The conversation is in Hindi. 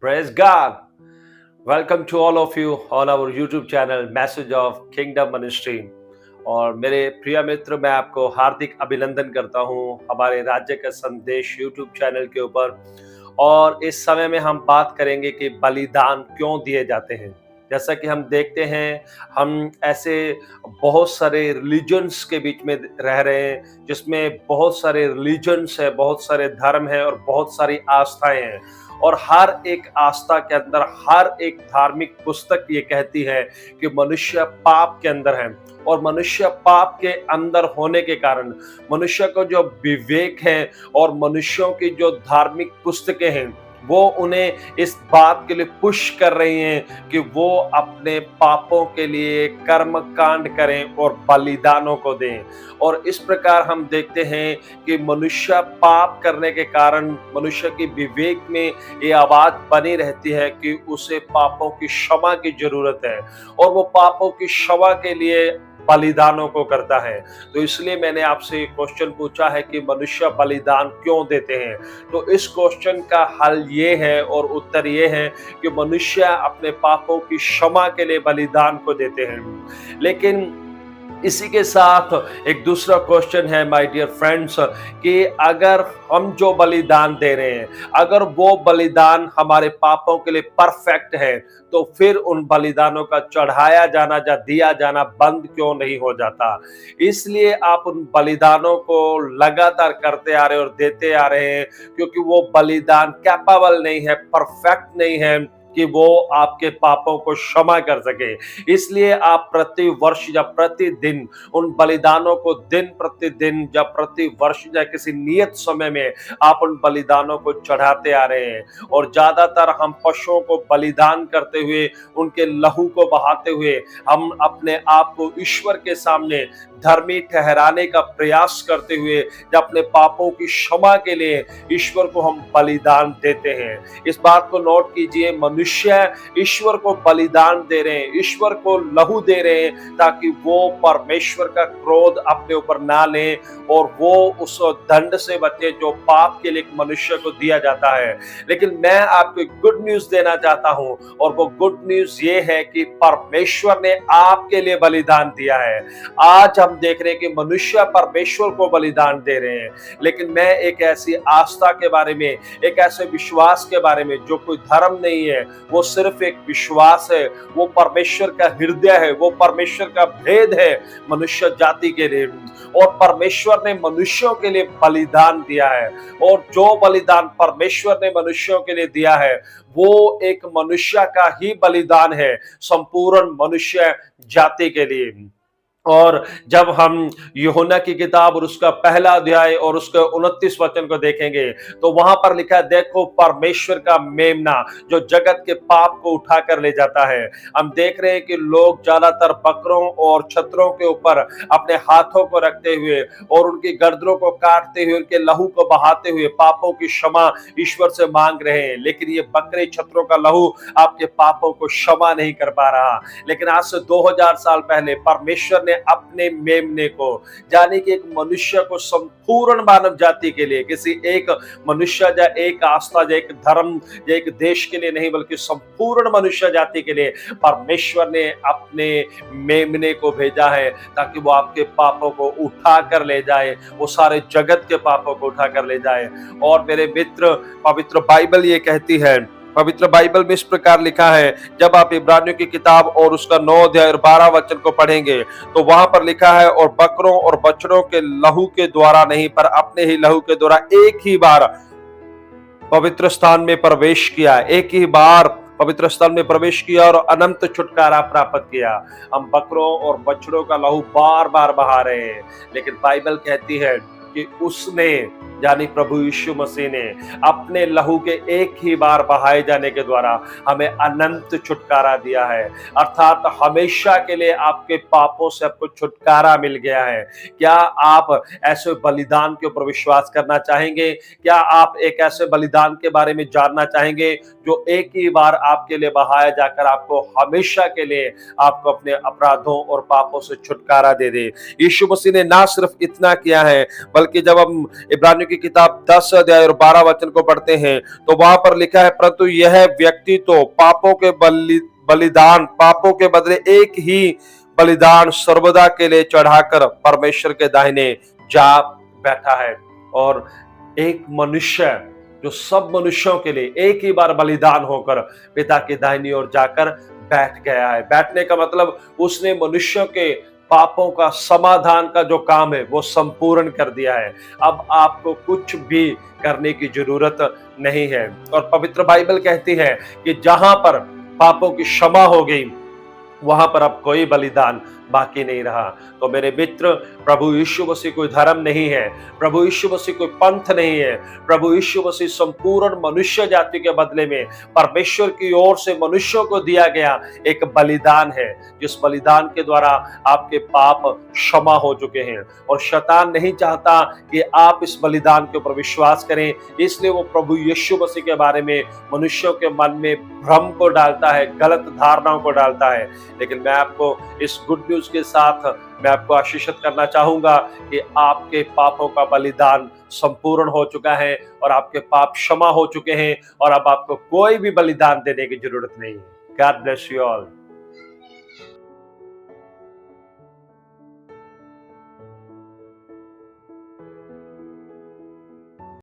Praise God. Welcome to all of you on our YouTube channel Message of Kingdom Ministry. और मेरे प्रिय मित्र, मैं आपको हार्दिक अभिनंदन करता हूं हमारे राज्य का संदेश YouTube चैनल के ऊपर। और इस समय में हम बात करेंगे कि बलिदान क्यों दिए जाते हैं। जैसा कि हम देखते हैं, हम ऐसे बहुत सारे रिलीजन्स के बीच में रह रहे हैं, जिसमें बहुत सारे रिलीजन्स है, बहुत सारे धर्म है और बहुत सारी आस्थाएं हैं। और हर एक आस्था के अंदर, हर एक धार्मिक पुस्तक ये कहती है कि मनुष्य पाप के अंदर है। और मनुष्य पाप के अंदर होने के कारण मनुष्य को जो विवेक है और मनुष्यों की जो धार्मिक पुस्तकें हैं, वो उन्हें इस बात के लिए पुश कर रही हैं कि वो अपने पापों के लिए कर्म कांड करें और बलिदानों को दें। और इस प्रकार हम देखते हैं कि मनुष्य पाप करने के कारण मनुष्य की विवेक में ये आवाज बनी रहती है कि उसे पापों की क्षमा की जरूरत है, और वो पापों की क्षमा के लिए बलिदानों को करता है। तो इसलिए मैंने आपसे क्वेश्चन पूछा है कि मनुष्य बलिदान क्यों देते हैं। तो इस क्वेश्चन का हल ये है और उत्तर ये है कि मनुष्य अपने पापों की क्षमा के लिए बलिदान को देते हैं। लेकिन इसी के साथ एक दूसरा क्वेश्चन है माय डियर फ्रेंड्स, कि अगर हम जो बलिदान दे रहे हैं, अगर वो बलिदान हमारे पापों के लिए परफेक्ट है, तो फिर उन बलिदानों का चढ़ाया जाना या दिया जाना बंद क्यों नहीं हो जाता। इसलिए आप उन बलिदानों को लगातार करते आ रहे हैं और देते आ रहे हैं, क्योंकि वो बलिदान कैपेबल नहीं है, परफेक्ट नहीं है कि वो आपके पापों को क्षमा कर सके। इसलिए आप प्रति वर्ष या प्रतिदिन उन बलिदानों को दिन प्रतिदिन या प्रति वर्ष या किसी नियत समय में आप उन बलिदानों को चढ़ाते आ रहे हैं। और ज्यादातर हम पशुओं को बलिदान करते हुए, उनके लहू को बहाते हुए, हम अपने आप को ईश्वर के सामने धर्मी ठहराने का प्रयास करते हुए या अपने पापों की क्षमा के लिए ईश्वर को हम बलिदान देते हैं। इस बात को नोट कीजिए, मनुष्य ईश्वर को बलिदान दे रहे हैं, ईश्वर को लहू दे रहे हैं, ताकि वो परमेश्वर का क्रोध अपने ऊपर ना ले और वो उस दंड से बचे जो पाप के लिए मनुष्य को दिया जाता है। लेकिन मैं आपको गुड न्यूज देना चाहता हूं, और वो गुड न्यूज ये है कि परमेश्वर ने आपके लिए बलिदान दिया है। आज हम देख रहे हैं कि मनुष्य परमेश्वर को बलिदान दे रहे हैं, लेकिन मैं एक ऐसी आस्था के बारे में, एक ऐसे विश्वास के बारे में जो कोई धर्म नहीं है, वो सिर्फ एक विश्वास है, वो परमेश्वर का हृदय है, वो परमेश्वर का भेद है मनुष्य जाति के लिए। और परमेश्वर ने मनुष्यों के लिए बलिदान दिया है, और जो बलिदान परमेश्वर ने मनुष्यों के लिए दिया है, वो एक मनुष्य का ही बलिदान है, संपूर्ण मनुष्य जाति के लिए। और जब हम यूहन्ना की किताब और उसका पहला अध्याय और उसके 29 वचन को देखेंगे, तो वहां पर लिखा है, देखो परमेश्वर का मेमना जो जगत के पाप को उठा कर ले जाता है। हम देख रहे हैं कि लोग ज्यादातर बकरों और छतरों के ऊपर अपने हाथों को रखते हुए और उनकी गर्दनों को काटते हुए, उनके लहू को बहाते हुए पापों की क्षमा ईश्वर से मांग रहे हैं। लेकिन ये बकरे छतरों का लहू आपके पापों को क्षमा नहीं कर पा रहा। लेकिन आज से 2000 साल पहले परमेश्वर ने अपने मेमने को, यानी कि एक मनुष्य को, संपूर्ण मानव जाति के लिए, किसी एक मनुष्य या एक आस्था या एक धर्म या एक देश के लिए नहीं, बल्कि संपूर्ण मनुष्य जाति के लिए परमेश्वर ने अपने मेमने को भेजा है, ताकि वो आपके पापों को उठा कर ले जाए, वो सारे जगत के पापों को उठा कर ले जाए। और मेरे मित्र, पवित्र बाइबल ये कहती है, पवित्र बाइबल में इस प्रकार लिखा है, जब आप इब्रानियों की किताब और उसका 9 अध्याय और 12 वचन को पढ़ेंगे, तो वहां पर लिखा है, और बकरों और बछड़ों के लहू के द्वारा नहीं, पर अपने ही लहू के द्वारा एक ही बार पवित्र स्थान में प्रवेश किया, एक ही बार पवित्र स्थल में प्रवेश किया और अनंत छुटकारा प्राप्त किया। हम बकरों और बछड़ों का लहू बार बार बहा रहे हैं, लेकिन बाइबल कहती है कि उसने, यानी प्रभु यीशु मसीह ने अपने लहू के एक ही बार बहाए जाने के द्वारा हमें अनंत छुटकारा दिया है। अर्थात हमेशा के लिए आपके पापों से आपको छुटकारा मिल गया है। क्या आप ऐसे बलिदान के ऊपर विश्वास करना चाहेंगे? क्या आप एक ऐसे बलिदान के बारे में जानना चाहेंगे जो एक ही बार आपके लिए बहाया जाकर आपको हमेशा के लिए आपको अपने अपराधों और पापों से छुटकारा दे दे? यीशु मसीह ने ना सिर्फ इतना किया है, बल्कि जब हम इब्रानियों की किताब 10 अध्याय और 12 वचन को पढ़ते हैं तो वहां पर लिखा है, परंतु यह व्यक्ति तो पापों के बदले एक ही बलिदान सर्वदा के लिए चढ़ाकर परमेश्वर के दाहिने जा बैठा है। और एक मनुष्य जो सब मनुष्यों के लिए एक ही बार बलिदान होकर पिता की दाहिनी ओर जाकर बैठ गया है। बैठने का मतलब उसने मनुष्यों के पापों का समाधान का जो काम है वो संपूर्ण कर दिया है। अब आपको कुछ भी करने की जरूरत नहीं है। और पवित्र बाइबल कहती है कि जहां पर पापों की क्षमा हो गई वहां पर अब कोई बलिदान बाकी नहीं रहा। तो मेरे मित्र, प्रभु यीशु मसीह कोई धर्म नहीं है, प्रभु यीशु मसीह कोई पंथ नहीं है। प्रभु यीशु मसीह संपूर्ण मनुष्य जाति के बदले में परमेश्वर की ओर से मनुष्यों को दिया गया एक बलिदान है, जिस बलिदान के द्वारा आपके पाप क्षमा हो चुके हैं। और शैतान नहीं चाहता कि आप इस बलिदान के ऊपर विश्वास करें, इसलिए वो प्रभु यीशु मसीह के बारे में मनुष्यों के मन में भ्रम को डालता है, गलत धारणाओं को डालता है। लेकिन मैं आपको इस गुड न्यूज के साथ मैं आपको आशीषित करना चाहूंगा कि आपके पापों का बलिदान संपूर्ण हो चुका है और आपके पाप क्षमा हो चुके हैं और अब आपको कोई भी बलिदान देने की जरूरत नहीं है। God bless you all.